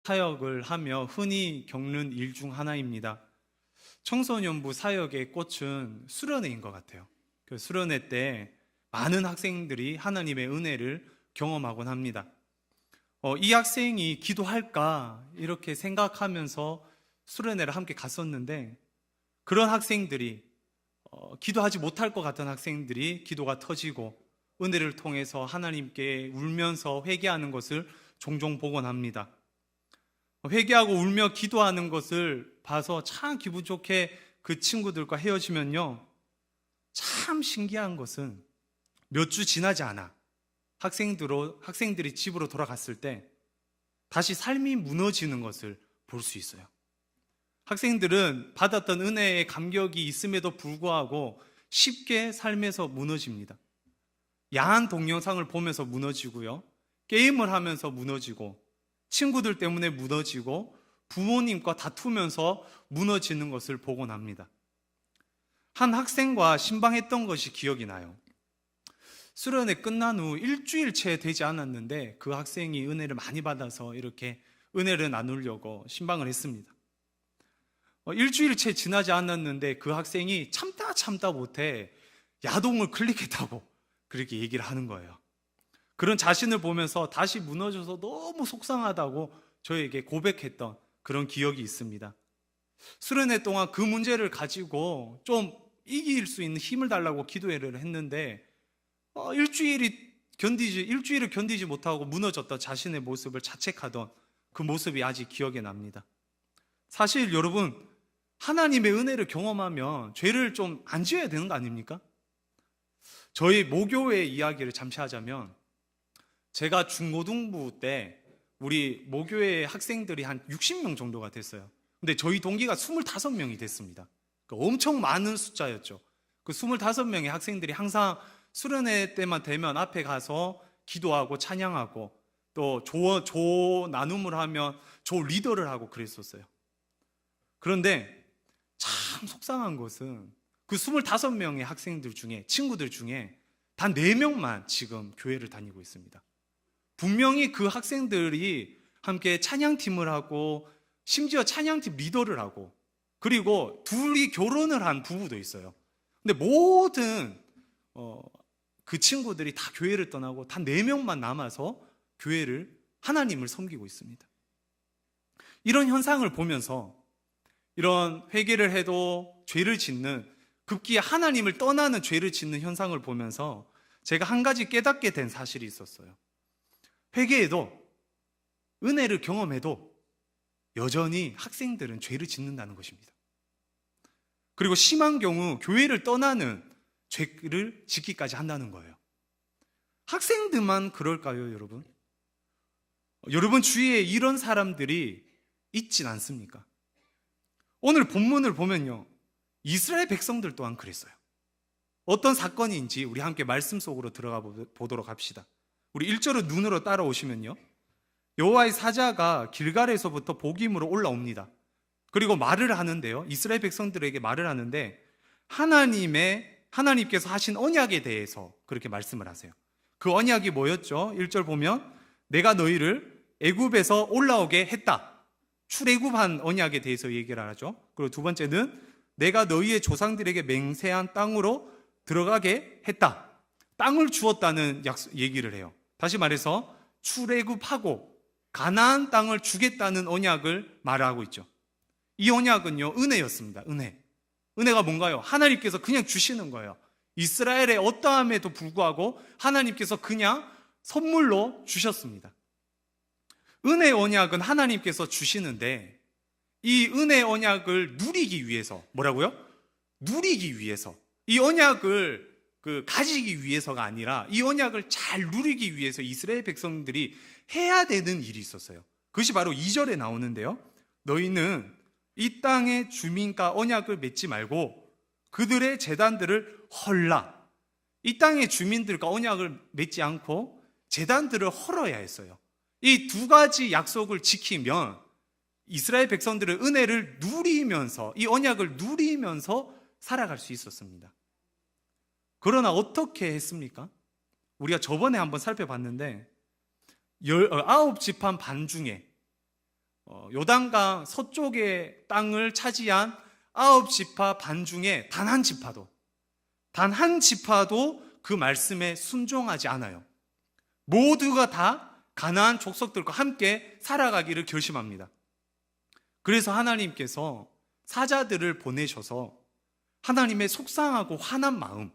사역을 하며 흔히 겪는 일 중 하나입니다. 청소년부 사역의 꽃은 수련회인 것 같아요. 그 수련회 때 많은 학생들이 하나님의 은혜를 경험하곤 합니다. 이 학생이 기도할까 이렇게 생각하면서 수련회를 함께 갔었는데, 그런 학생들이 기도하지 못할 것 같은 학생들이 기도가 터지고 은혜를 통해서 하나님께 울면서 회개하는 것을 종종 보곤 합니다. 회개하고 울며 기도하는 것을 봐서 참 기분 좋게 그 친구들과 헤어지면요, 참 신기한 것은 몇 주 지나지 않아 학생들이 집으로 돌아갔을 때 다시 삶이 무너지는 것을 볼 수 있어요. 학생들은 받았던 은혜의 감격이 있음에도 불구하고 쉽게 삶에서 무너집니다. 야한 동영상을 보면서 무너지고요, 게임을 하면서 무너지고, 친구들 때문에 무너지고, 부모님과 다투면서 무너지는 것을 보곤 합니다. 한 학생과 신방했던 것이 기억이 나요. 수련회 끝난 후 일주일 채 되지 않았는데 그 학생이 은혜를 많이 받아서 이렇게 은혜를 나누려고 신방을 했습니다. 일주일 채 지나지 않았는데 그 학생이 참다 못해 야동을 클릭했다고 그렇게 얘기를 하는 거예요. 그런 자신을 보면서 다시 무너져서 너무 속상하다고 저에게 고백했던 그런 기억이 있습니다. 수련회 동안 그 문제를 가지고 좀 이길 수 있는 힘을 달라고 기도를 했는데 일주일을 견디지 못하고 무너졌던 자신의 모습을 자책하던 그 모습이 아직 기억에 납니다. 사실 여러분, 하나님의 은혜를 경험하면 죄를 좀 안 지어야 되는 거 아닙니까? 저희 모교회 이야기를 잠시 하자면, 제가 중고등부 때 우리 모교회 학생들이 한 60명 정도가 됐어요. 근데 저희 동기가 25명이 됐습니다. 엄청 많은 숫자였죠. 그 25명의 학생들이 항상 수련회 때만 되면 앞에 가서 기도하고 찬양하고, 또 조 나눔을 하면 조 리더를 하고 그랬었어요. 그런데 참 속상한 것은 그 25명의 학생들 중에, 친구들 중에 단 4명만 지금 교회를 다니고 있습니다. 분명히 그 학생들이 함께 찬양팀을 하고, 심지어 찬양팀 리더를 하고, 그리고 둘이 결혼을 한 부부도 있어요. 근데 모든 그 친구들이 다 교회를 떠나고 단 4명만 남아서 하나님을 섬기고 있습니다. 이런 현상을 보면서, 이런 회개를 해도 죄를 짓는, 급기야 하나님을 떠나는 죄를 짓는 현상을 보면서 제가 한 가지 깨닫게 된 사실이 있었어요. 회개해도, 은혜를 경험해도 여전히 학생들은 죄를 짓는다는 것입니다. 그리고 심한 경우 교회를 떠나는 죄를 짓기까지 한다는 거예요. 학생들만 그럴까요, 여러분? 여러분 주위에 이런 사람들이 있진 않습니까? 오늘 본문을 보면요, 이스라엘 백성들 또한 그랬어요. 어떤 사건인지 우리 함께 말씀 속으로 들어가 보도록 합시다. 우리 1절을 눈으로 따라오시면요, 여호와의 사자가 길갈에서부터 복임으로 올라옵니다. 그리고 말을 하는데요, 이스라엘 백성들에게 말을 하는데 하나님께서 하신 언약에 대해서 그렇게 말씀을 하세요. 그 언약이 뭐였죠? 1절 보면 내가 너희를 애굽에서 올라오게 했다. 출애굽한 언약에 대해서 얘기를 하죠. 그리고 두 번째는 내가 너희의 조상들에게 맹세한 땅으로 들어가게 했다. 땅을 주었다는 얘기를 해요. 다시 말해서 출애굽하고 가나안 땅을 주겠다는 언약을 말하고 있죠. 이 언약은요, 은혜였습니다. 은혜가 뭔가요? 하나님께서 그냥 주시는 거예요. 이스라엘의 어떠함에도 불구하고 하나님께서 그냥 선물로 주셨습니다. 은혜 언약은 하나님께서 주시는데, 이 은혜 언약을 누리기 위해서, 뭐라고요? 누리기 위해서, 이 언약을 가지기 위해서가 아니라 이 언약을 잘 누리기 위해서 이스라엘 백성들이 해야 되는 일이 있었어요. 그것이 바로 2절에 나오는데요, 너희는 이 땅의 주민과 언약을 맺지 말고 그들의 제단들을 헐라. 이 땅의 주민들과 언약을 맺지 않고 제단들을 헐어야 했어요. 이 두 가지 약속을 지키면 이스라엘 백성들의 은혜를 누리면서, 이 언약을 누리면서 살아갈 수 있었습니다. 그러나 어떻게 했습니까? 우리가 저번에 한번 살펴봤는데 9지판 반 중에 요단강 서쪽의 땅을 차지한 9지파 반 중에 단 한 지파도 그 말씀에 순종하지 않아요. 모두가 다 가나안 족속들과 함께 살아가기를 결심합니다. 그래서 하나님께서 사자들을 보내셔서 하나님의 속상하고 화난 마음,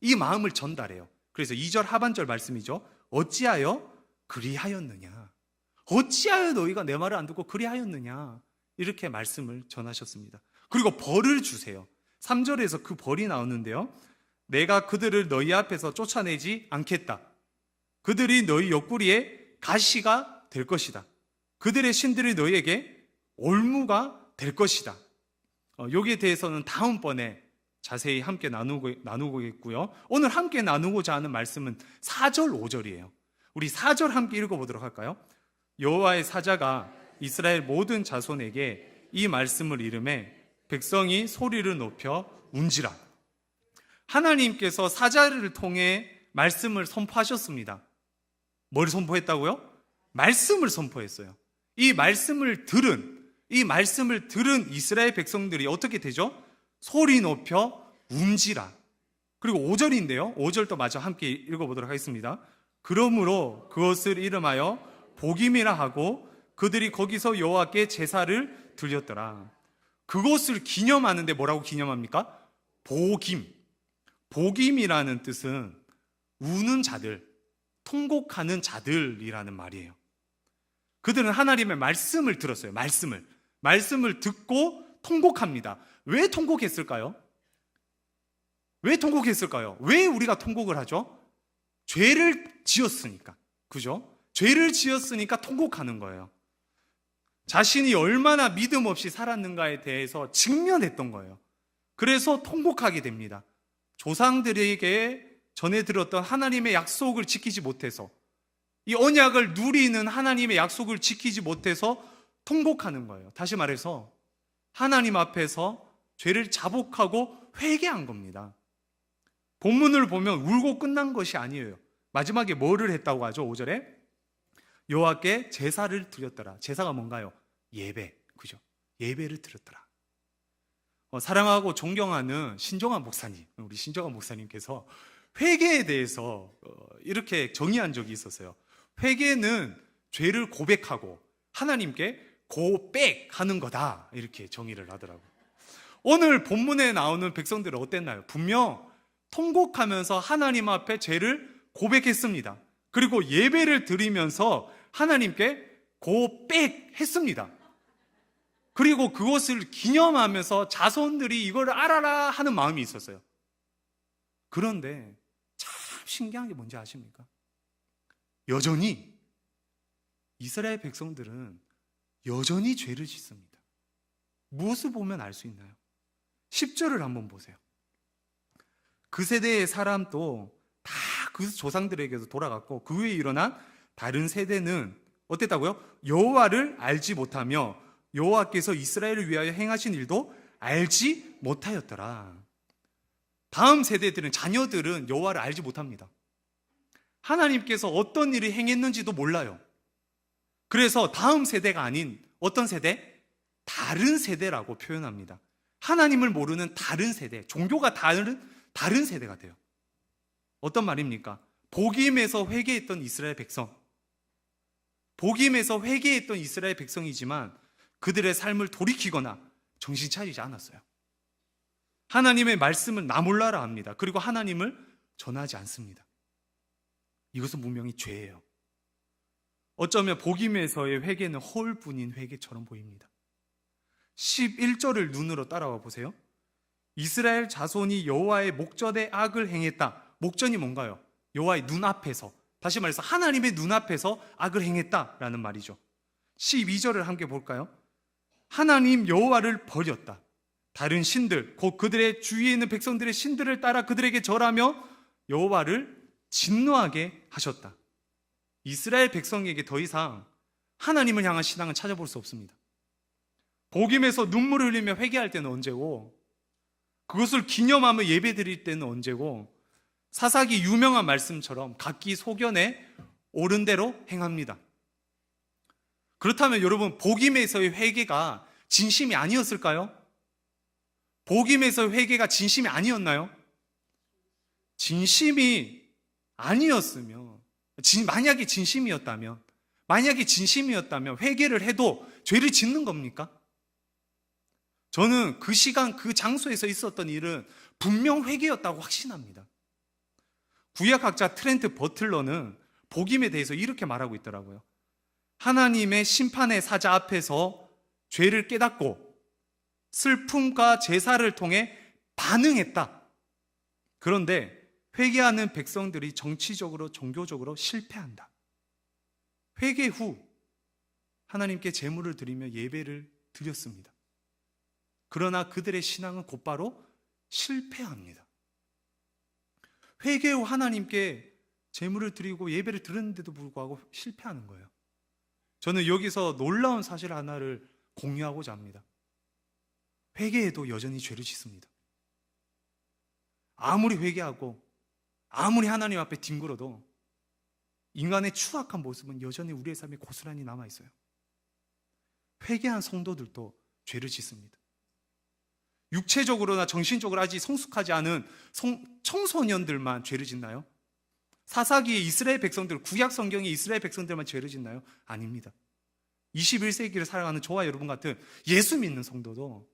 이 마음을 전달해요. 그래서 2절 하반절 말씀이죠. 어찌하여 그리하였느냐? 어찌하여 너희가 내 말을 안 듣고 그리하였느냐? 이렇게 말씀을 전하셨습니다. 그리고 벌을 주세요. 3절에서 그 벌이 나오는데요. 내가 그들을 너희 앞에서 쫓아내지 않겠다. 그들이 너희 옆구리에 가시가 될 것이다. 그들의 신들이 너희에게 올무가 될 것이다. 여기에 대해서는 다음번에 자세히 함께 나누고겠고요. 오늘 함께 나누고자 하는 말씀은 4절, 5절이에요. 우리 4절 함께 읽어보도록 할까요? 여호와의 사자가 이스라엘 모든 자손에게 이 말씀을 이르매 백성이 소리를 높여 운지라. 하나님께서 사자를 통해 말씀을 선포하셨습니다. 뭘 선포했다고요? 말씀을 선포했어요. 이 말씀을 들은 이스라엘 백성들이 어떻게 되죠? 소리 높여 운지라. 그리고 5절인데요. 5절도 마저 함께 읽어보도록 하겠습니다. 그러므로 그것을 이름하여 복임이라 하고 그들이 거기서 여호와께 제사를 드렸더라. 그것을 기념하는데 뭐라고 기념합니까? 복임. 복임이라는 뜻은 우는 자들, 통곡하는 자들이라는 말이에요. 그들은 하나님의 말씀을 들었어요. 말씀을 듣고 통곡합니다. 왜 통곡했을까요? 왜 우리가 통곡을 하죠? 죄를 지었으니까. 그죠? 죄를 지었으니까 통곡하는 거예요. 자신이 얼마나 믿음 없이 살았는가에 대해서 직면했던 거예요. 그래서 통곡하게 됩니다. 조상들에게 전해 들었던 하나님의 약속을 지키지 못해서, 이 언약을 누리는 하나님의 약속을 지키지 못해서 통곡하는 거예요. 다시 말해서 하나님 앞에서 죄를 자복하고 회개한 겁니다. 본문을 보면 울고 끝난 것이 아니에요. 마지막에 뭐를 했다고 하죠? 5절에 여호와께 제사를 드렸더라. 제사가 뭔가요? 예배. 그죠? 예배를 드렸더라. 사랑하고 존경하는 신정환 목사님, 우리 신정환 목사님께서 회개에 대해서 이렇게 정의한 적이 있었어요. 회개는 죄를 고백하고 하나님께 고백하는 거다, 이렇게 정의를 하더라고요. 오늘 본문에 나오는 백성들은 어땠나요? 분명 통곡하면서 하나님 앞에 죄를 고백했습니다. 그리고 예배를 드리면서 하나님께 고백했습니다. 그리고 그것을 기념하면서 자손들이 이걸 알아라 하는 마음이 있었어요. 그런데 참 신기한 게 뭔지 아십니까? 여전히 이스라엘 백성들은 여전히 죄를 짓습니다. 무엇을 보면 알 수 있나요? 10절을 한번 보세요. 그 세대의 사람도 다 그 조상들에게서 돌아갔고 그 후에 일어난 다른 세대는 어땠다고요? 여호와를 알지 못하며 여호와께서 이스라엘을 위하여 행하신 일도 알지 못하였더라. 다음 세대들은, 자녀들은 여호와를 알지 못합니다. 하나님께서 어떤 일을 행했는지도 몰라요. 그래서 다음 세대가 아닌 어떤 세대? 다른 세대라고 표현합니다. 하나님을 모르는 다른 세대, 종교가 다른 세대가 돼요. 어떤 말입니까? 복임에서 회개했던 이스라엘 백성, 복임에서 회개했던 이스라엘 백성이지만 그들의 삶을 돌이키거나 정신 차리지 않았어요. 하나님의 말씀을 나 몰라라 합니다. 그리고 하나님을 전하지 않습니다. 이것은 분명히 죄예요. 어쩌면 복임에서의 회개는 허울뿐인 회개처럼 보입니다. 11절을 눈으로 따라와 보세요. 이스라엘 자손이 여호와의 목전에 악을 행했다. 목전이 뭔가요? 여호와의 눈앞에서, 다시 말해서 하나님의 눈앞에서 악을 행했다라는 말이죠. 12절을 함께 볼까요? 하나님 여호와를 버렸다. 다른 신들, 곧 그들의 주위에 있는 백성들의 신들을 따라 그들에게 절하며 여호와를 진노하게 하셨다. 이스라엘 백성에게 더 이상 하나님을 향한 신앙을 찾아볼 수 없습니다. 복임에서 눈물을 흘리며 회개할 때는 언제고, 그것을 기념하며 예배 드릴 때는 언제고, 사사기 유명한 말씀처럼 각기 소견에 옳은 대로 행합니다. 그렇다면 여러분, 복임에서의 회개가 진심이 아니었을까요? 복임에서의 회개가 진심이 아니었나요? 진심이 아니었으면, 만약에 진심이었다면 회개를 해도 죄를 짓는 겁니까? 저는 그 시간 그 장소에서 있었던 일은 분명 회개였다고 확신합니다. 구약학자 트렌트 버틀러는 복임에 대해서 이렇게 말하고 있더라고요. 하나님의 심판의 사자 앞에서 죄를 깨닫고 슬픔과 제사를 통해 반응했다. 그런데 회개하는 백성들이 정치적으로, 종교적으로 실패한다. 회개 후 하나님께 제물을 드리며 예배를 드렸습니다. 그러나 그들의 신앙은 곧바로 실패합니다. 회개 후 하나님께 제물을 드리고 예배를 드렸는데도 불구하고 실패하는 거예요. 저는 여기서 놀라운 사실 하나를 공유하고자 합니다. 회개해도 여전히 죄를 짓습니다. 아무리 회개하고 아무리 하나님 앞에 뒹굴어도 인간의 추악한 모습은 여전히 우리의 삶에 고스란히 남아있어요. 회개한 성도들도 죄를 짓습니다. 육체적으로나 정신적으로 아직 성숙하지 않은 청소년들만 죄를 짓나요? 사사기의 이스라엘 백성들, 구약 성경의 이스라엘 백성들만 죄를 짓나요? 아닙니다. 21세기를 살아가는 저와 여러분 같은 예수 믿는 성도도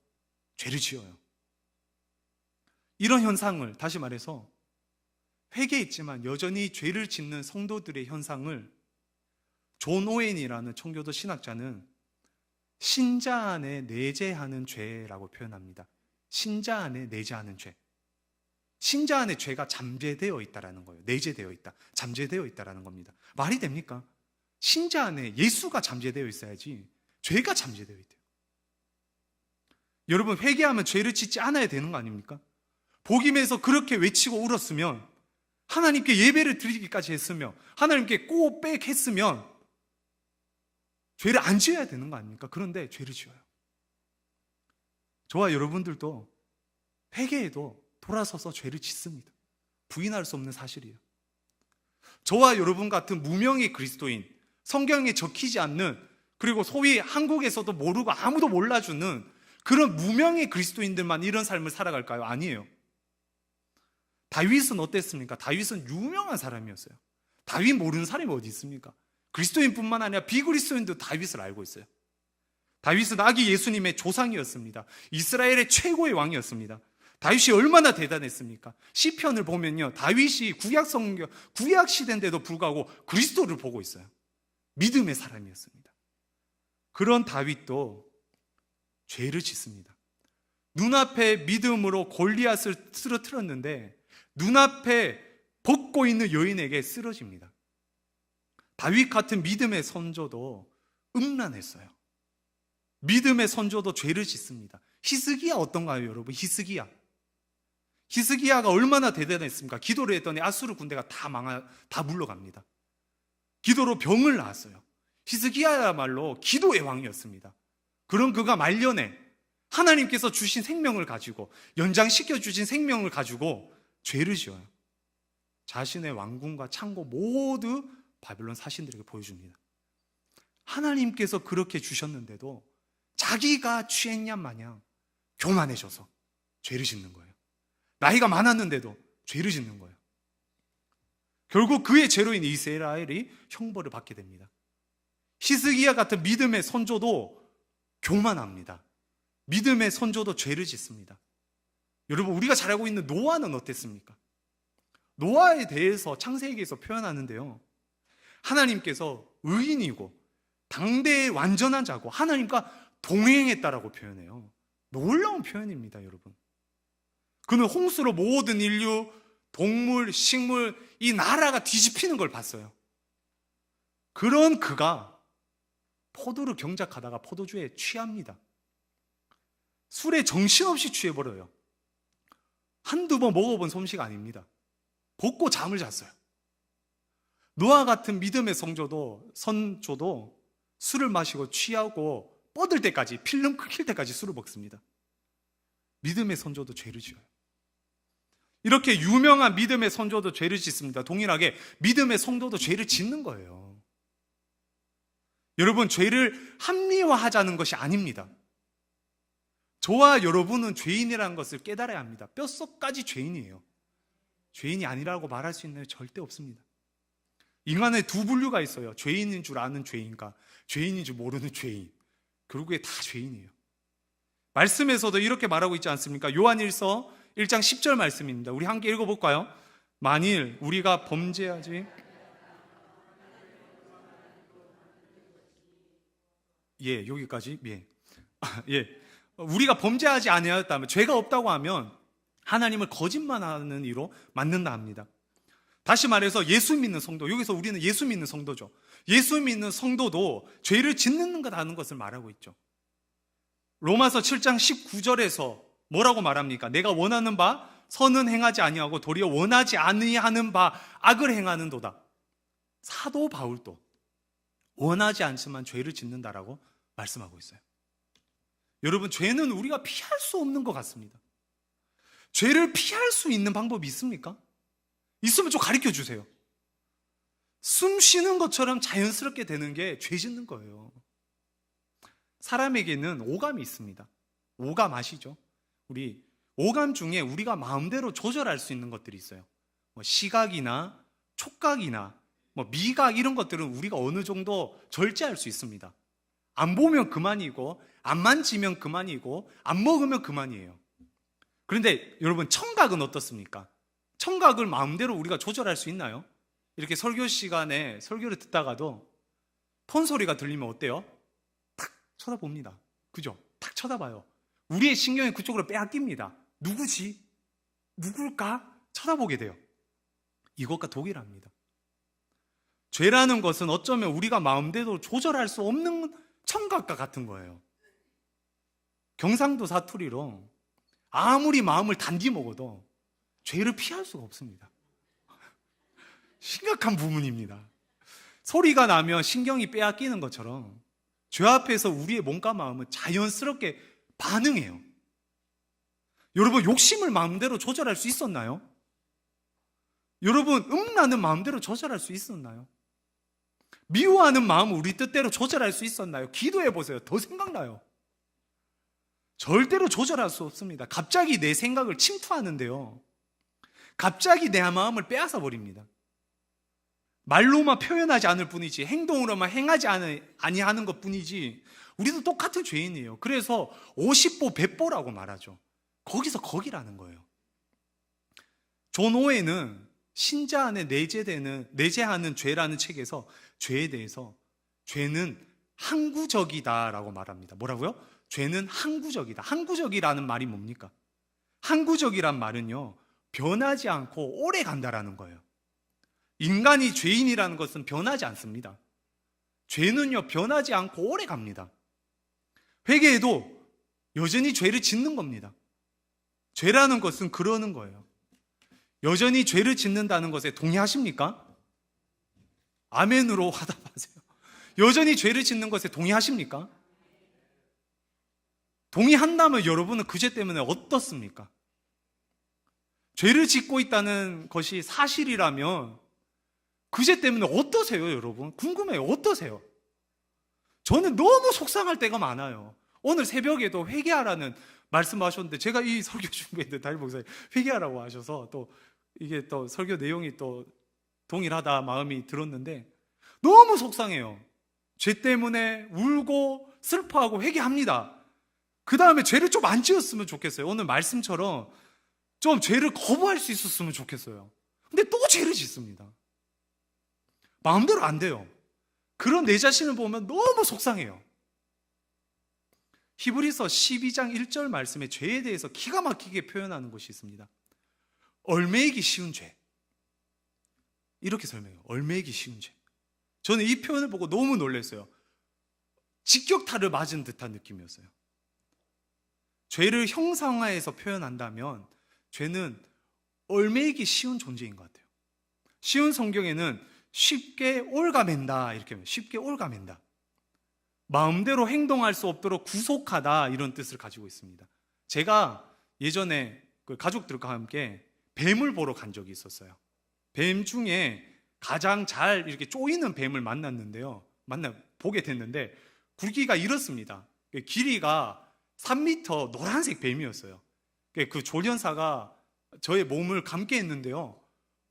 죄를 지어요. 이런 현상을, 다시 말해서 회개했지만 여전히 죄를 짓는 성도들의 현상을 존 오웬이라는 청교도 신학자는 신자 안에 내재하는 죄라고 표현합니다. 신자 안에 내재하는 죄. 신자 안에 죄가 잠재되어 있다라는 거예요. 내재되어 있다, 잠재되어 있다라는 겁니다. 말이 됩니까? 신자 안에 예수가 잠재되어 있어야지 죄가 잠재되어 있대요. 여러분, 회개하면 죄를 짓지 않아야 되는 거 아닙니까? 복임에서 그렇게 외치고 울었으면, 하나님께 예배를 드리기까지 했으며, 하나님께 꼬백했으면 죄를 안 지어야 되는 거 아닙니까? 그런데 죄를 지어요. 저와 여러분들도 회개해도 돌아서서 죄를 짓습니다. 부인할 수 없는 사실이에요. 저와 여러분 같은 무명의 그리스도인, 성경에 적히지 않는, 그리고 소위 한국에서도 모르고 아무도 몰라주는 그런 무명의 그리스도인들만 이런 삶을 살아갈까요? 아니에요. 다윗은 어땠습니까? 다윗은 유명한 사람이었어요. 다윗 모르는 사람이 어디 있습니까? 그리스도인뿐만 아니라 비그리스도인도 다윗을 알고 있어요. 다윗은 아기 예수님의 조상이었습니다. 이스라엘의 최고의 왕이었습니다. 다윗이 얼마나 대단했습니까? 시편을 보면요, 다윗이 구약 시대인데도 불구하고 그리스도를 보고 있어요. 믿음의 사람이었습니다. 그런 다윗도 죄를 짓습니다. 눈앞에 믿음으로 골리앗을 쓰러뜨렸는데 눈앞에 벗고 있는 여인에게 쓰러집니다. 다윗 같은 믿음의 선조도 음란했어요. 믿음의 선조도 죄를 짓습니다. 히스기야 어떤가요, 여러분? 히스기야가 얼마나 대단했습니까? 기도를 했더니 아수르 군대가 다 물러갑니다. 기도로 병을 낳았어요. 히스기야야말로 기도의 왕이었습니다. 그런 그가 말년에 하나님께서 주신 생명을 가지고, 연장시켜 주신 생명을 가지고 죄를 지어요. 자신의 왕궁과 창고 모두 바벨론 사신들에게 보여줍니다. 하나님께서 그렇게 주셨는데도 자기가 취했냔 마냥 교만해져서 죄를 짓는 거예요. 나이가 많았는데도 죄를 짓는 거예요. 결국 그의 죄로 인해 이스라엘이 형벌을 받게 됩니다. 히스기야 같은 믿음의 선조도 교만합니다. 믿음의 선조도 죄를 짓습니다. 여러분, 우리가 잘 알고 있는 노아는 어땠습니까? 노아에 대해서 창세기에서 표현하는데요, 하나님께서 의인이고 당대의 완전한 자고 하나님과 동행했다라고 표현해요. 놀라운 표현입니다, 여러분. 그는 홍수로 모든 인류, 동물, 식물, 이 나라가 뒤집히는 걸 봤어요. 그런 그가 포도를 경작하다가 포도주에 취합니다. 술에 정신없이 취해버려요. 한두 번 먹어본 솜씨가 아닙니다. 벗고 잠을 잤어요. 노아 같은 믿음의 선조도 술을 마시고 취하고 뻗을 때까지, 필름 끊길 때까지 술을 먹습니다. 믿음의 선조도 죄를 지어요. 이렇게 유명한 믿음의 선조도 죄를 짓습니다. 동일하게 믿음의 성도도 죄를 짓는 거예요. 여러분, 죄를 합리화하자는 것이 아닙니다. 저와 여러분은 죄인이라는 것을 깨달아야 합니다. 뼛속까지 죄인이에요. 죄인이 아니라고 말할 수 있나요? 절대 없습니다. 인간의 두 분류가 있어요. 죄인인 줄 아는 죄인과 죄인인 줄 모르는 죄인. 결국에 다 죄인이에요. 말씀에서도 이렇게 말하고 있지 않습니까? 요한일서 1장 10절 말씀입니다. 우리 함께 읽어볼까요? 만일 우리가 범죄하지 여기까지 우리가 범죄하지 아니하였다면, 죄가 없다고 하면 하나님을 거짓말하는 이로 만든다 합니다. 다시 말해서 예수 믿는 성도, 여기서 우리는 예수 믿는 성도죠. 예수 믿는 성도도 죄를 짓는 것하는 것을 말하고 있죠. 로마서 7장 19절에서 뭐라고 말합니까? 내가 원하는 바 선은 행하지 아니하고 도리어 원하지 아니하는 바 악을 행하는도다. 사도 바울도 원하지 않지만 죄를 짓는다라고 말씀하고 있어요. 여러분, 죄는 우리가 피할 수 없는 것 같습니다. 죄를 피할 수 있는 방법이 있습니까? 있으면 좀 가르쳐 주세요. 숨 쉬는 것처럼 자연스럽게 되는 게 죄 짓는 거예요. 사람에게는 오감이 있습니다. 오감 아시죠? 우리 오감 중에 우리가 마음대로 조절할 수 있는 것들이 있어요. 시각이나 촉각이나 미각, 이런 것들은 우리가 어느 정도 절제할 수 있습니다. 안 보면 그만이고, 안 만지면 그만이고, 안 먹으면 그만이에요. 그런데 여러분, 청각은 어떻습니까? 청각을 마음대로 우리가 조절할 수 있나요? 이렇게 설교 시간에 설교를 듣다가도 폰 소리가 들리면 어때요? 탁 쳐다봅니다. 그죠? 탁 쳐다봐요. 우리의 신경이 그쪽으로 빼앗깁니다. 누구지? 누굴까? 쳐다보게 돼요. 이것과 동일합니다. 죄라는 것은 어쩌면 우리가 마음대로 조절할 수 없는 청각과 같은 거예요. 경상도 사투리로 아무리 마음을 단디 먹어도 죄를 피할 수가 없습니다. 심각한 부분입니다. 소리가 나면 신경이 빼앗기는 것처럼 죄 앞에서 우리의 몸과 마음은 자연스럽게 반응해요. 여러분, 욕심을 마음대로 조절할 수 있었나요? 여러분, 음란은 마음대로 조절할 수 있었나요? 미워하는 마음을 우리 뜻대로 조절할 수 있었나요? 기도해 보세요. 더 생각나요. 절대로 조절할 수 없습니다. 갑자기 내 생각을 침투하는데요, 갑자기 내 마음을 빼앗아 버립니다. 말로만 표현하지 않을 뿐이지, 행동으로만 행하지 아니하는 것 뿐이지, 우리도 똑같은 죄인이에요. 그래서 50보 100보라고 말하죠. 거기서 거기라는 거예요. 존 오웬은 신자 안에 내재하는 죄라는 책에서 죄에 대해서 죄는 항구적이다라고 말합니다. 뭐라고요? 죄는 항구적이다. 항구적이라는 말이 뭡니까? 항구적이란 말은요, 변하지 않고 오래 간다라는 거예요. 인간이 죄인이라는 것은 변하지 않습니다. 죄는요, 변하지 않고 오래 갑니다. 회개해도 여전히 죄를 짓는 겁니다. 죄라는 것은 그러는 거예요. 여전히 죄를 짓는다는 것에 동의하십니까? 아멘으로 화답하세요. 여전히 죄를 짓는 것에 동의하십니까? 동의한다면 여러분은 그 죄 때문에 어떻습니까? 죄를 짓고 있다는 것이 사실이라면 그 죄 때문에 어떠세요, 여러분? 궁금해요. 어떠세요? 저는 너무 속상할 때가 많아요. 오늘 새벽에도 회개하라는 말씀하셨는데, 제가 이 설교 준비했는데 담임 목사님 회개하라고 하셔서 또 이게 또 설교 내용이 또 동일하다 마음이 들었는데 너무 속상해요. 죄 때문에 울고 슬퍼하고 회개합니다. 그 다음에 죄를 좀 안 지었으면 좋겠어요. 오늘 말씀처럼 좀 죄를 거부할 수 있었으면 좋겠어요. 근데 또 죄를 짓습니다. 마음대로 안 돼요. 그런 내 자신을 보면 너무 속상해요. 히브리서 12장 1절 말씀에 죄에 대해서 기가 막히게 표현하는 것이 있습니다. 얼매이기 쉬운 죄, 이렇게 설명해요. 얼매이기 쉬운 죄. 저는 이 표현을 보고 너무 놀랐어요. 직격탄을 맞은 듯한 느낌이었어요. 죄를 형상화해서 표현한다면 죄는 얼매이기 쉬운 존재인 것 같아요. 쉬운 성경에는 쉽게 올가맨다, 이렇게 하면 쉽게 올가맨다, 마음대로 행동할 수 없도록 구속하다, 이런 뜻을 가지고 있습니다. 제가 예전에 그 가족들과 함께 뱀을 보러 간 적이 있었어요. 뱀 중에 가장 잘 이렇게 쪼이는 뱀을 만났는데요. 보게 됐는데 굵기가 이렇습니다. 길이가 3m 노란색 뱀이었어요. 그 조련사가 저의 몸을 감게 했는데요.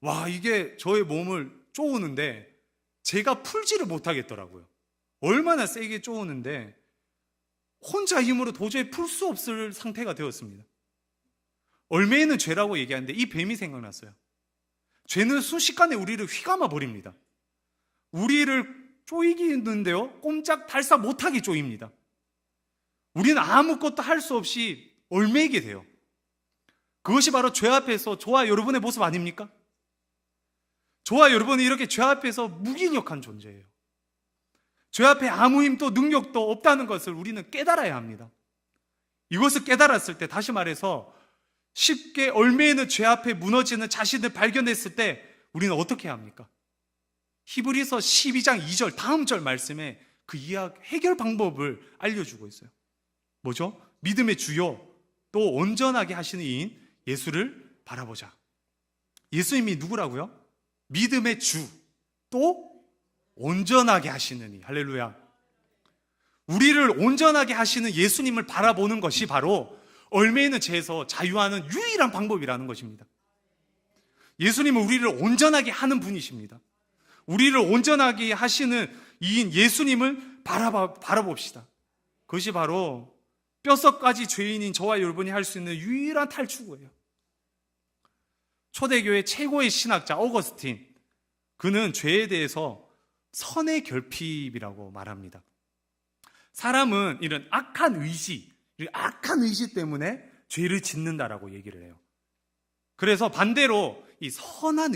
와, 이게 저의 몸을 쪼우는데 제가 풀지를 못하겠더라고요. 얼마나 세게 쪼우는데 혼자 힘으로 도저히 풀 수 없을 상태가 되었습니다. 얼매이는 죄라고 얘기하는데 이 뱀이 생각났어요. 죄는 순식간에 우리를 휘감아 버립니다. 우리를 쪼이기는데요, 꼼짝달싹 못하게 쪼입니다. 우리는 아무것도 할 수 없이 얼매이게 돼요. 그것이 바로 죄 앞에서 저와 여러분의 모습 아닙니까? 저와 여러분은 이렇게 죄 앞에서 무기력한 존재예요. 죄 앞에 아무 힘도 능력도 없다는 것을 우리는 깨달아야 합니다. 이것을 깨달았을 때, 다시 말해서 쉽게 얽매이는 죄 앞에 무너지는 자신을 발견했을 때 우리는 어떻게 해야 합니까? 히브리서 12장 2절 다음 절 말씀에 그 해결 방법을 알려주고 있어요. 뭐죠? 믿음의 주요 또 온전하게 하시는 이인 예수를 바라보자. 예수님이 누구라고요? 믿음의 주 또 온전하게 하시는 이. 할렐루야. 우리를 온전하게 하시는 예수님을 바라보는 것이 바로 얽매이는 죄에서 자유하는 유일한 방법이라는 것입니다. 예수님은 우리를 온전하게 하는 분이십니다. 우리를 온전하게 하시는 이인 예수님을 바라봅시다. 그것이 바로 뼛속까지 죄인인 저와 여러분이 할 수 있는 유일한 탈출구예요. 초대교회 최고의 신학자 어거스틴, 그는 죄에 대해서 선의 결핍이라고 말합니다. 사람은 이런 악한 의지 때문에 죄를 짓는다라고 얘기를 해요. 그래서 반대로 이 선한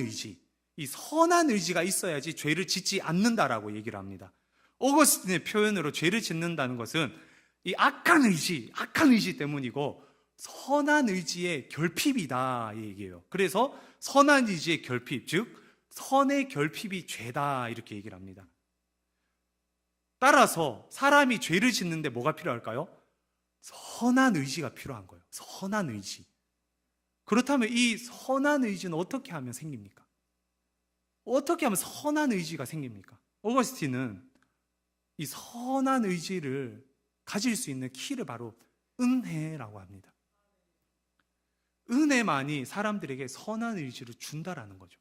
의지가 있어야지 죄를 짓지 않는다라고 얘기를 합니다. 어거스틴의 표현으로 죄를 짓는다는 것은 이 악한 의지 때문이고 선한 의지의 결핍이다 이 얘기예요. 그래서 선한 의지의 결핍, 즉 선의 결핍이 죄다 이렇게 얘기를 합니다. 따라서 사람이 죄를 짓는데 뭐가 필요할까요? 선한 의지가 필요한 거예요. 선한 의지. 그렇다면 이 선한 의지는 어떻게 하면 생깁니까? 어떻게 하면 선한 의지가 생깁니까? 어거스틴은 이 선한 의지를 가질 수 있는 키를 바로 은혜라고 합니다. 은혜만이 사람들에게 선한 의지를 준다라는 거죠.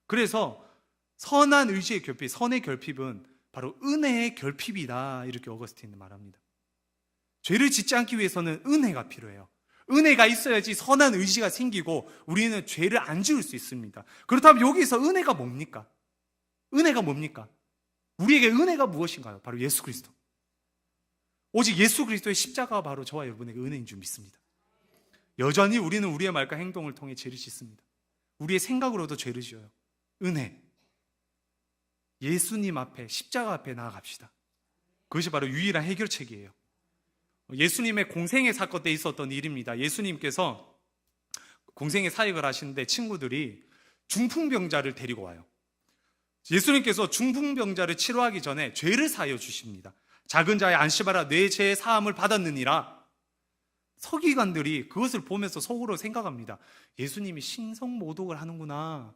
그래서 선한 의지의 결핍, 선의 결핍은 바로 은혜의 결핍이다 이렇게 어거스틴은 말합니다. 죄를 짓지 않기 위해서는 은혜가 필요해요. 은혜가 있어야지 선한 의지가 생기고 우리는 죄를 안 지을 수 있습니다. 그렇다면 여기서 은혜가 뭡니까? 은혜가 뭡니까? 우리에게 은혜가 무엇인가요? 바로 예수 그리스도. 오직 예수 그리스도의 십자가가 바로 저와 여러분에게 은혜인 줄 믿습니다. 여전히 우리는 우리의 말과 행동을 통해 죄를 짓습니다. 우리의 생각으로도 죄를 지어요. 은혜. 예수님 앞에, 십자가 앞에 나아갑시다. 그것이 바로 유일한 해결책이에요. 예수님의 공생의 사건 때 있었던 일입니다. 예수님께서 공생의 사역을 하시는데 친구들이 중풍병자를 데리고 와요. 예수님께서 중풍병자를 치료하기 전에 죄를 사하여 주십니다. 작은 자의 안심하라, 내 죄의 사함을 받았느니라. 서기관들이 그것을 보면서 속으로 생각합니다. 예수님이 신성모독을 하는구나.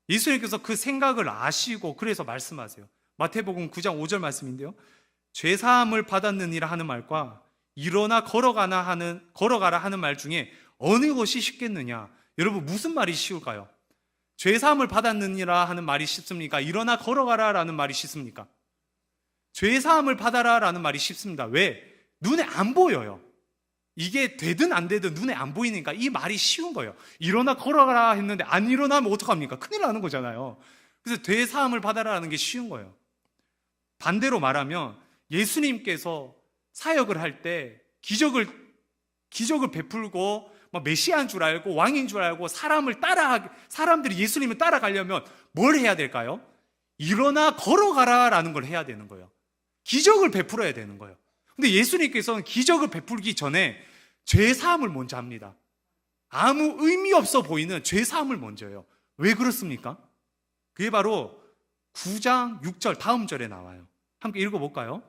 예수님께서 그 생각을 아시고 그래서 말씀하세요. 마태복음 9장 5절 말씀인데요, 죄사함을 받았느니라 하는 말과 일어나 걸어가라 하는 말 중에 어느 것이 쉽겠느냐? 여러분, 무슨 말이 쉬울까요? 죄사함을 받았느니라 하는 말이 쉽습니까? 일어나 걸어가라 라는 말이 쉽습니까? 죄사함을 받아라 라는 말이 쉽습니다. 왜? 눈에 안 보여요. 이게 되든 안 되든 눈에 안 보이니까 이 말이 쉬운 거예요. 일어나 걸어가라 했는데 안 일어나면 어떡합니까? 큰일 나는 거잖아요. 그래서 죄사함을 받아라는 게 쉬운 거예요. 반대로 말하면 예수님께서 사역을 할 때 기적을 베풀고 메시아인 줄 알고 왕인 줄 알고 사람들이 예수님을 따라가려면 뭘 해야 될까요? 일어나 걸어가라 라는 걸 해야 되는 거예요. 기적을 베풀어야 되는 거예요. 근데 예수님께서는 기적을 베풀기 전에 죄사함을 먼저 합니다. 아무 의미 없어 보이는 죄사함을 먼저 해요. 왜 그렇습니까? 그게 바로 9장 6절 다음 절에 나와요. 함께 읽어볼까요?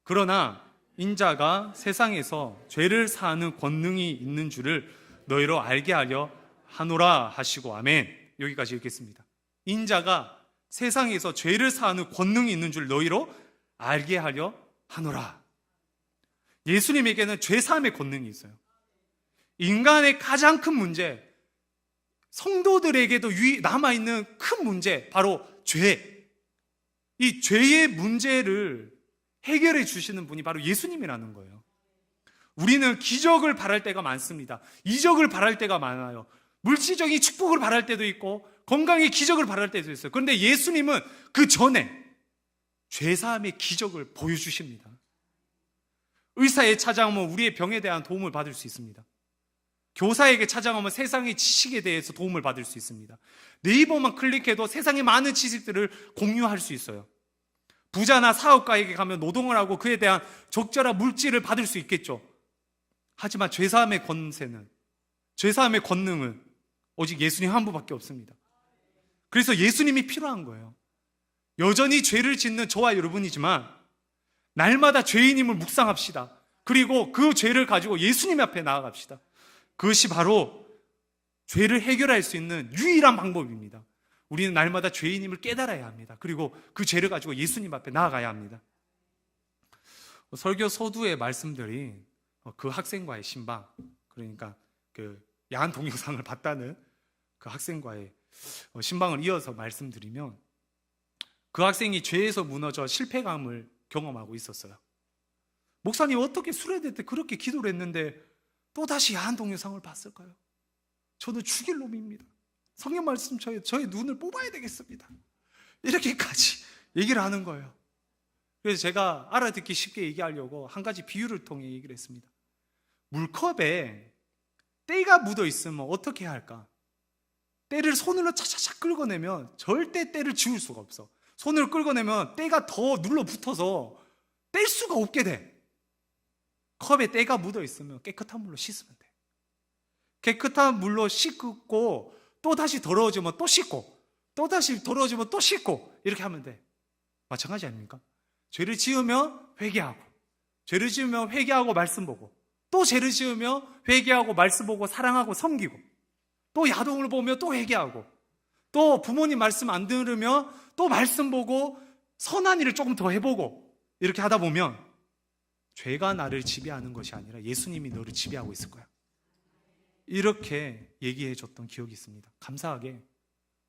그러나 인자가 세상에서 죄를 사하는 권능이 있는 줄을 너희로 알게 하려 하노라 하시고 아멘. 여기까지 읽겠습니다. 인자가 세상에서 죄를 사하는 권능이 있는 줄 너희로 알게 하려 하노라. 예수님에게는 죄 사함의 권능이 있어요. 인간의 가장 큰 문제, 성도들에게도 남아있는 큰 문제, 바로 죄. 이 죄의 문제를 해결해 주시는 분이 바로 예수님이라는 거예요. 우리는 기적을 바랄 때가 많습니다. 이적을 바랄 때가 많아요. 물질적인 축복을 바랄 때도 있고 건강의 기적을 바랄 때도 있어요. 그런데 예수님은 그 전에 죄사함의 기적을 보여주십니다. 의사에 찾아오면 우리의 병에 대한 도움을 받을 수 있습니다. 교사에게 찾아가면 세상의 지식에 대해서 도움을 받을 수 있습니다. 네이버만 클릭해도 세상의 많은 지식들을 공유할 수 있어요. 부자나 사업가에게 가면 노동을 하고 그에 대한 적절한 물질을 받을 수 있겠죠. 하지만 죄사함의 권세는, 죄사함의 권능은 오직 예수님 한 분밖에 없습니다. 그래서 예수님이 필요한 거예요. 여전히 죄를 짓는 저와 여러분이지만 날마다 죄인임을 묵상합시다. 그리고 그 죄를 가지고 예수님 앞에 나아갑시다. 그것이 바로 죄를 해결할 수 있는 유일한 방법입니다. 우리는 날마다 죄인임을 깨달아야 합니다. 그리고 그 죄를 가지고 예수님 앞에 나아가야 합니다. 설교 서두에 말씀드린 그 학생과의 신방, 그러니까 그 야한 동영상을 봤다는 그 학생과의 신방을 이어서 말씀드리면, 그 학생이 죄에서 무너져 실패감을 경험하고 있었어요. 목사님, 어떻게 수련회 때 그렇게 기도를 했는데 또다시 야한 동영상을 봤을까요? 저는 죽일 놈입니다. 성경 말씀 저의 눈을 뽑아야 되겠습니다. 이렇게까지 얘기를 하는 거예요. 그래서 제가 알아듣기 쉽게 얘기하려고 한 가지 비유를 통해 얘기를 했습니다. 물컵에 때가 묻어 있으면 어떻게 해야 할까? 때를 손으로 차차차 긁어내면 절대 때를 지울 수가 없어. 손을 긁어내면 때가 더 눌러붙어서 뗄 수가 없게 돼. 컵에 때가 묻어 있으면 깨끗한 물로 씻으면 돼. 깨끗한 물로 씻고 또 다시 더러워지면 또 씻고 또 다시 더러워지면 또 씻고 이렇게 하면 돼. 마찬가지 아닙니까? 죄를 지으면 회개하고, 죄를 지으면 회개하고 말씀 보고, 또 죄를 지으면 회개하고 말씀 보고 사랑하고 섬기고, 또 야동을 보며 또 회개하고, 또 부모님 말씀 안 들으면 또 말씀 보고 선한 일을 조금 더 해보고, 이렇게 하다 보면 죄가 나를 지배하는 것이 아니라 예수님이 너를 지배하고 있을 거야. 이렇게 얘기해 줬던 기억이 있습니다. 감사하게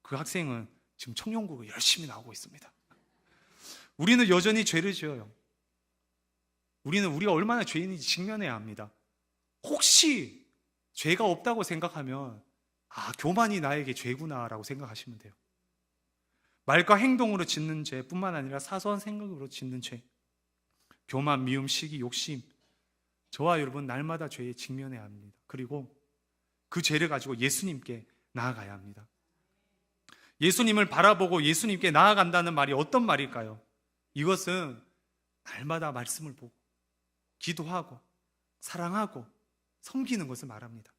그 학생은 지금 청년국을 열심히 나오고 있습니다. 우리는 여전히 죄를 지어요. 우리는 우리가 얼마나 죄인인지 직면해야 합니다. 혹시 죄가 없다고 생각하면 교만이 나에게 죄구나라고 생각하시면 돼요. 말과 행동으로 짓는 죄뿐만 아니라 사소한 생각으로 짓는 죄, 교만, 미움, 시기, 욕심, 저와 여러분 날마다 죄에 직면해야 합니다. 그리고 그 죄를 가지고 예수님께 나아가야 합니다. 예수님을 바라보고 예수님께 나아간다는 말이 어떤 말일까요? 이것은 날마다 말씀을 보고 기도하고 사랑하고 섬기는 것을 말합니다.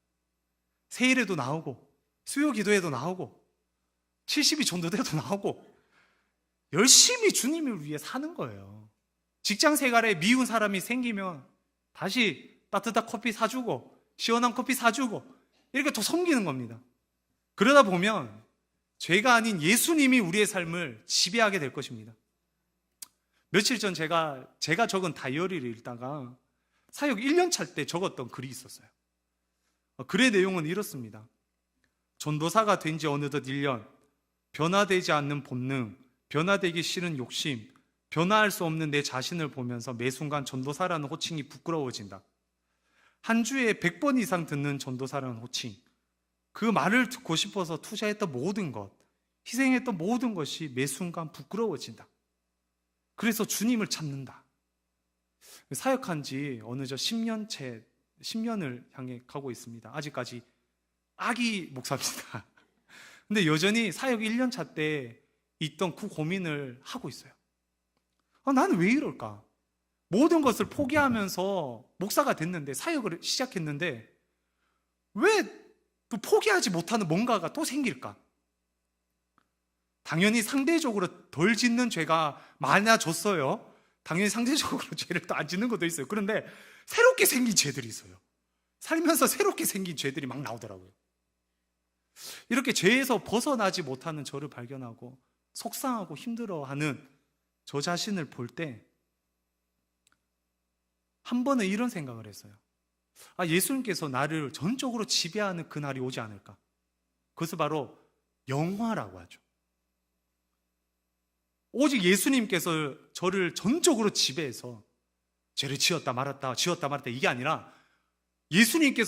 세일에도 나오고 수요 기도에도 나오고 70이 전도대도 나오고 열심히 주님을 위해 사는 거예요. 직장 생활에 미운 사람이 생기면 다시 따뜻한 커피 사주고 시원한 커피 사주고 이렇게 더 섬기는 겁니다. 그러다 보면 죄가 아닌 예수님이 우리의 삶을 지배하게 될 것입니다. 며칠 전 제가 적은 다이어리를 읽다가 사역 1년 차 때 적었던 글이 있었어요. 글의 내용은 이렇습니다. 전도사가 된 지 어느덧 1년, 변화되지 않는 본능, 변화되기 싫은 욕심, 변화할 수 없는 내 자신을 보면서 매 순간 전도사라는 호칭이 부끄러워진다. 한 주에 100번 이상 듣는 전도사라는 호칭, 그 말을 듣고 싶어서 투자했던 모든 것, 희생했던 모든 것이 매 순간 부끄러워진다. 그래서 주님을 찾는다. 사역한 지 어느덧 10년을 향해 가고 있습니다. 아직까지 아기 목사입니다. 근데 여전히 사역 1년 차 때 있던 그 고민을 하고 있어요. 나는 왜 이럴까? 모든 것을 포기하면서 목사가 됐는데, 사역을 시작했는데 왜 또 포기하지 못하는 뭔가가 또 생길까? 당연히 상대적으로 덜 짓는 죄가 많아졌어요. 당연히 상대적으로 죄를 또 안 짓는 것도 있어요. 그런데 새롭게 생긴 죄들이 있어요. 살면서 새롭게 생긴 죄들이 막 나오더라고요. 이렇게 죄에서 벗어나지 못하는 저를 발견하고 속상하고 힘들어하는 저 자신을 볼 때 한 번은 이런 생각을 했어요. 예수님께서 나를 전적으로 지배하는 그날이 오지 않을까. 그것을 바로 영화라고 하죠. 오직 예수님께서 저를 전적으로 지배해서 죄를 지었다 말았다 이게 아니라 예수님께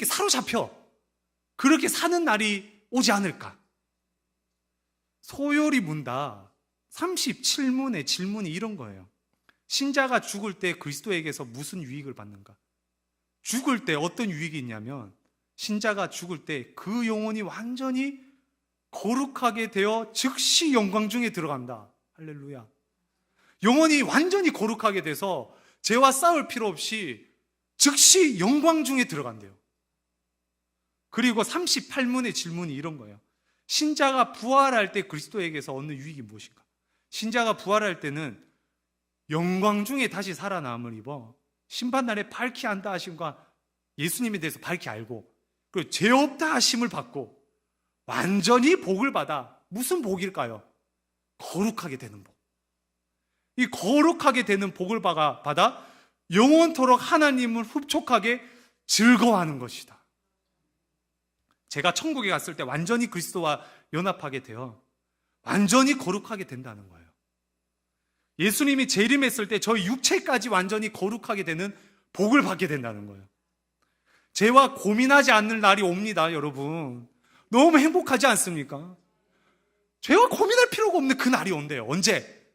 사로잡혀 그렇게 사는 날이 오지 않을까. 소요리 문답 37문의 질문이 이런 거예요. 신자가 죽을 때 그리스도에게서 무슨 유익을 받는가? 죽을 때 어떤 유익이 있냐면, 신자가 죽을 때 그 영혼이 완전히 거룩하게 되어 즉시 영광 중에 들어간다. 할렐루야. 영혼이 완전히 거룩하게 돼서 죄와 싸울 필요 없이 즉시 영광 중에 들어간대요. 그리고 38문의 질문이 이런 거예요. 신자가 부활할 때 그리스도에게서 얻는 유익이 무엇인가? 신자가 부활할 때는 영광 중에 다시 살아남을 입어 심판날에 밝히 안다 하심과 예수님에 대해서 밝히 알고, 그리고 죄 없다 하심을 받고 완전히 복을 받아. 무슨 복일까요? 거룩하게 되는 복. 이 거룩하게 되는 복을 받아 영원토록 하나님을 흡족하게 즐거워하는 것이다. 제가 천국에 갔을 때 완전히 그리스도와 연합하게 되어 완전히 거룩하게 된다는 거예요. 예수님이 재림했을 때 저희 육체까지 완전히 거룩하게 되는 복을 받게 된다는 거예요. 죄와 고민하지 않는 날이 옵니다, 여러분. 너무 행복하지 않습니까? 죄와 고민할 필요가 없는 그 날이 온대요. 언제?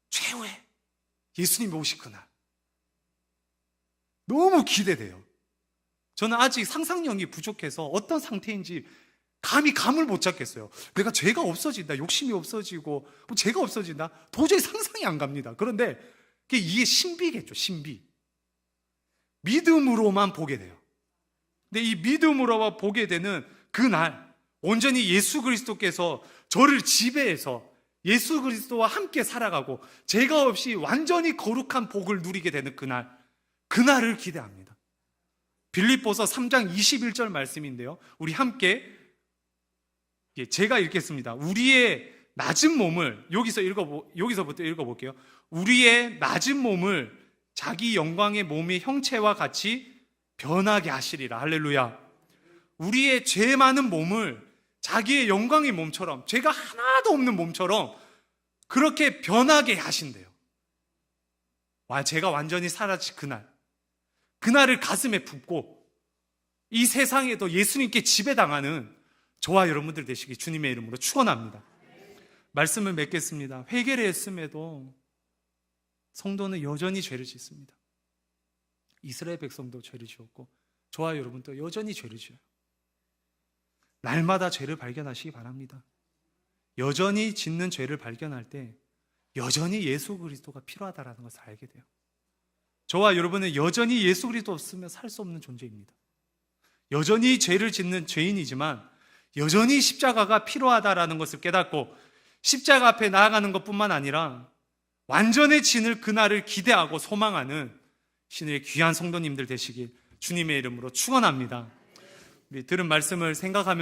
최후에 예수님이 오실 그날. 너무 기대돼요. 저는 아직 상상력이 부족해서 어떤 상태인지 감을 못 잡겠어요. 내가 죄가 없어진다, 욕심이 없어지고 죄가 없어진다, 도저히 상상이 안 갑니다. 그런데 이게 신비겠죠. 신비. 믿음으로만 보게 돼요. 근데 이 믿음으로 보게 되는 그날, 온전히 예수 그리스도께서 저를 지배해서 예수 그리스도와 함께 살아가고 죄가 없이 완전히 거룩한 복을 누리게 되는 그날을 기대합니다. 빌립보서 3장 21절 말씀인데요, 우리 함께 제가 읽겠습니다. 우리의 낮은 몸을, 여기서부터 읽어볼게요. 우리의 낮은 몸을 자기 영광의 몸의 형체와 같이 변하게 하시리라. 할렐루야. 우리의 죄 많은 몸을 자기의 영광의 몸처럼, 죄가 하나도 없는 몸처럼 그렇게 변하게 하신대요. 죄가 완전히 사라질 그날을 가슴에 품고 이 세상에도 예수님께 지배당하는 저와 여러분들 되시기 주님의 이름으로 축원합니다. 말씀을 맺겠습니다. 회개를 했음에도 성도는 여전히 죄를 짓습니다. 이스라엘 백성도 죄를 지었고 저와 여러분도 여전히 죄를 지어요. 날마다 죄를 발견하시기 바랍니다. 여전히 짓는 죄를 발견할 때 여전히 예수 그리스도가 필요하다는 것을 알게 돼요. 저와 여러분은 여전히 예수 그리스도 없으면 살 수 없는 존재입니다. 여전히 죄를 짓는 죄인이지만 여전히 십자가가 필요하다는 것을 깨닫고 십자가 앞에 나아가는 것뿐만 아니라 완전해지는 그날을 기대하고 소망하는 신의 귀한 성도님들 되시길 주님의 이름으로 축원합니다. 우리 들은 말씀을 생각하면